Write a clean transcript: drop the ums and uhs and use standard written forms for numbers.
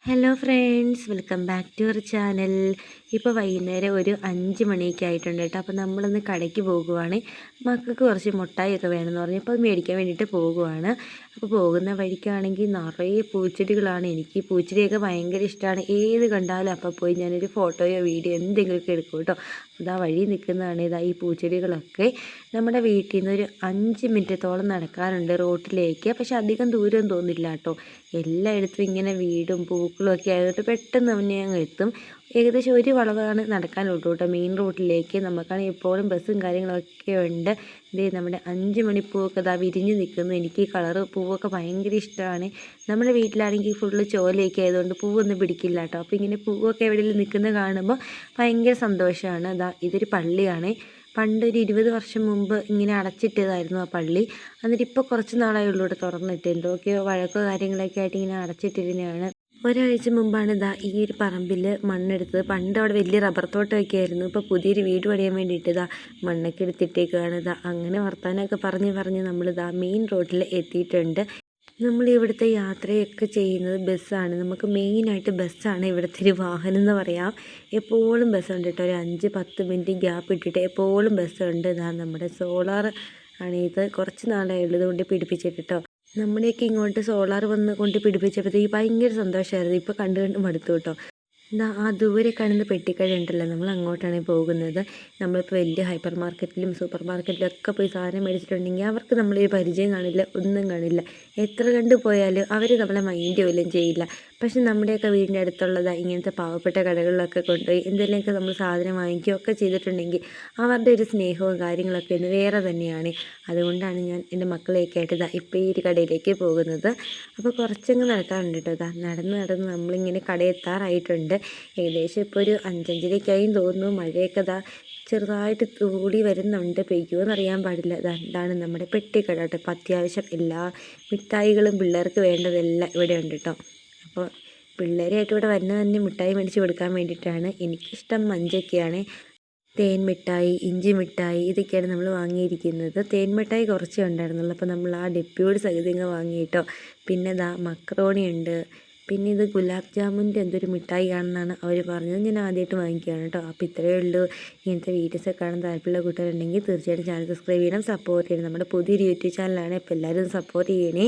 Hello friends, welcome back to our channel. ഇപ്പോൾ വൈകുന്നേരം ഒരു 5 മണിയൊക്കെ ആയിട്ടുണ്ട് കേട്ടോ. അപ്പോൾ നമ്മളൊന്ന് കടയ്ക്ക് പോകുവാണ്. മക്കൾക്ക് കുറച്ച് മുട്ടായിയൊക്കെ വേണമെന്ന് പറഞ്ഞു, അപ്പോൾ അത് മേടിക്കാൻ വേണ്ടിയിട്ട് പോകുവാണ്. അപ്പോൾ പോകുന്ന വഴിക്കാണെങ്കിൽ നിറയെ പൂച്ചെടികളാണ്. എനിക്ക് ഈ പൂച്ചെടിയൊക്കെ ഭയങ്കര ഇഷ്ടമാണ്. ഏത് കണ്ടാലും അപ്പോൾ പോയി ഞാനൊരു ഫോട്ടോയോ വീഡിയോ എന്തെങ്കിലുമൊക്കെ എടുക്കും കേട്ടോ. ഇതാ വഴി നിൽക്കുന്നതാണ് ഇതാ ഈ പൂച്ചെടികളൊക്കെ. നമ്മുടെ വീട്ടിൽ നിന്ന് ഒരു 5 മിനിറ്റത്തോളം നടക്കാറുണ്ട് റോട്ടിലേക്ക്. പക്ഷെ അധികം ദൂരം തോന്നില്ല കേട്ടോ. എല്ലായിടത്തും ഇങ്ങനെ വീടും പൂക്കളും ഒക്കെ ആയതുകൊണ്ട് പെട്ടെന്ന് തന്നെ അങ്ങ് എത്തും. ഏകദേശം ഒരു വളവാണ് നടക്കാനുള്ളൂ കേട്ടോ മെയിൻ റോഡിലേക്ക്. നമുക്കാണെങ്കിൽ എപ്പോഴും ബസ്സും കാര്യങ്ങളൊക്കെ ഉണ്ട്. ഇതേ നമ്മുടെ 5 മണിപ്പൂവൊക്കെ ഇതാ വിരിഞ്ഞ് നിൽക്കുന്നു. എനിക്ക് ഈ കളറ് പൂവൊക്കെ ഭയങ്കര ഇഷ്ടമാണ്. നമ്മുടെ വീട്ടിലാണെങ്കിൽ ഫുള്ള് ചോലയൊക്കെ ആയതുകൊണ്ട് പൂവൊന്നും പിടിക്കില്ല കേട്ടോ. അപ്പോൾ ഇങ്ങനെ പൂവൊക്കെ എവിടെയെങ്കിലും നിൽക്കുന്നത് കാണുമ്പോൾ ഭയങ്കര സന്തോഷമാണ്. ഇതൊരു പള്ളിയാണ്. പണ്ട് ഒരു 20 വർഷം മുമ്പ് ഇങ്ങനെ അടച്ചിട്ടതായിരുന്നു ആ പള്ളി. എന്നിട്ട് ഇപ്പോൾ കുറച്ച് നാളായുള്ളൂ ഇവിടെ തുറന്നിട്ട്. എന്തൊക്കെയോ വഴക്കോ കാര്യങ്ങളൊക്കെ ആയിട്ട് ഇങ്ങനെ അടച്ചിട്ടിരുന്നതാണ്. ഒരാഴ്ച മുമ്പാണ് ഈ ഒരു പറമ്പിൽ മണ്ണെടുത്തത്. പണ്ട് അവിടെ വലിയ റബ്ബർ തോട്ടമൊക്കെ ആയിരുന്നു. ഇപ്പോൾ പുതിയൊരു വീട് പണിയാൻ വേണ്ടിയിട്ട് മണ്ണൊക്കെ എടുത്തിട്ടേക്കാണ്. അങ്ങനെ വർത്താനമൊക്കെ പറഞ്ഞ് നമ്മൾ മെയിൻ റോഡിൽ എത്തിയിട്ടുണ്ട്. നമ്മൾ ഇവിടുത്തെ യാത്രയൊക്കെ ചെയ്യുന്നത് ബസ്സാണ്. നമുക്ക് മെയിനായിട്ട് ബസ്സാണ് ഇവിടുത്തെ ഒരു വാഹനം എന്ന് പറയാം. എപ്പോഴും ബസ്സുണ്ട് കേട്ടോ. ഒരു 5-10 മിനിറ്റ് ഗ്യാപ്പ് ഇട്ടിട്ട് എപ്പോഴും ബസ്സുണ്ട്. നമ്മുടെ സോളാർ ആണ് ഇത്. കുറച്ച് നാളായുള്ളത് കൊണ്ട് പിടിപ്പിച്ചിട്ട് കേട്ടോ. നമ്മുടെയൊക്കെ ഇങ്ങോട്ട് സോളാർ വന്ന് കൊണ്ട് പിടിപ്പിച്ചപ്പോഴത്തേക്ക് ഭയങ്കര സന്തോഷമായിരുന്നു. ഇപ്പോൾ കണ്ട് മടുത്തു കേട്ടോ. ആ ദൂരെ കാണുന്ന പെട്ടിക്കട ഉണ്ടല്ലോ, നമ്മൾ അങ്ങോട്ടാണ് പോകുന്നത്. നമ്മളിപ്പോൾ വലിയ ഹൈപ്പർ മാർക്കറ്റിലും സൂപ്പർ മാർക്കറ്റിലും ഒക്കെ പോയി സാധനം മേടിച്ചിട്ടുണ്ടെങ്കിൽ അവർക്ക് നമ്മളൊരു പരിചയം കാണില്ല, ഒന്നും കാണില്ല. എത്ര കണ്ടു പോയാലും അവർ നമ്മളെ മൈൻഡ് പോലും ചെയ്യില്ല. പക്ഷെ നമ്മുടെയൊക്കെ വീടിൻ്റെ അടുത്തുള്ളത് ഇങ്ങനത്തെ പാവപ്പെട്ട കടകളിലൊക്കെ കൊണ്ടുപോയി എന്തെങ്കിലുമൊക്കെ നമ്മൾ സാധനം വാങ്ങിക്കുകയൊക്കെ ചെയ്തിട്ടുണ്ടെങ്കിൽ അവരുടെ ഒരു സ്നേഹവും കാര്യങ്ങളൊക്കെ ഒന്ന് വേറെ തന്നെയാണ്. അതുകൊണ്ടാണ് ഞാൻ എൻ്റെ മക്കളെയൊക്കെ ആയിട്ട് ഇപ്പോൾ ഈ ഒരു കടയിലേക്ക് പോകുന്നത്. അപ്പോൾ കുറച്ചങ്ങ് നടക്കാറുണ്ട് കേട്ടോ. നടന്ന് നമ്മളിങ്ങനെ കടയെത്താറായിട്ടുണ്ട്. ഏകദേശം ഇപ്പോൾ ഒരു 5:30 തോന്നുന്നു. മഴയൊക്കെ ചെറുതായിട്ട് തൂടി വരുന്നുണ്ട്. പെയ്യുമെന്നറിയാൻ പാടില്ല. ഇതാണ് നമ്മുടെ പെട്ടിക്കട കേട്ടോ. അപ്പോൾ അത്യാവശ്യം എല്ലാ മിഠായികളും പിള്ളേർക്ക് വേണ്ടതെല്ലാം ഇവിടെ ഉണ്ട് കേട്ടോ. അപ്പോൾ പിള്ളേരായിട്ട് ഇവിടെ വരുന്നത് തന്നെ മിഠായി മേടിച്ച് കൊടുക്കാൻ വേണ്ടിയിട്ടാണ്. എനിക്കിഷ്ടം മഞ്ചൊക്കെയാണ്. തേൻ മിഠായി, ഇഞ്ചി മിഠായി ഇതൊക്കെയാണ് നമ്മൾ വാങ്ങിയിരിക്കുന്നത്. തേൻ മിഠായി കുറച്ചേ ഉണ്ടായിരുന്നുള്ളൂ. അപ്പോൾ നമ്മൾ ആ ഡെപ്പിയോട് സഹിതം വാങ്ങിയിട്ടോ. പിന്നെ മക്രോണി ഉണ്ട്. പിന്നെ ഇത് ഗുലാബ് ജാമുൻ്റെ എന്തൊരു മിഠായി ആണെന്നാണ് അവർ പറഞ്ഞത്. ഞാൻ ആദ്യമായിട്ട് വാങ്ങിക്കുകയാണ് കേട്ടോ. അപ്പോൾ ഇത്രയേ ഉള്ളൂ. ഇങ്ങനത്തെ വീഡിയോസൊക്കെ കാണാൻ താല്പര്യമുള്ള കൂട്ടുകാരുണ്ടെങ്കിൽ തീർച്ചയായിട്ടും ചാനൽ സബ്സ്ക്രൈബ് ചെയ്യണം, സപ്പോർട്ട് ചെയ്യണം. നമ്മുടെ പുതിയൊരു യൂട്യൂബ് ചാനലാണ്. അപ്പോൾ എല്ലാവരും സപ്പോർട്ട് ചെയ്യണേ.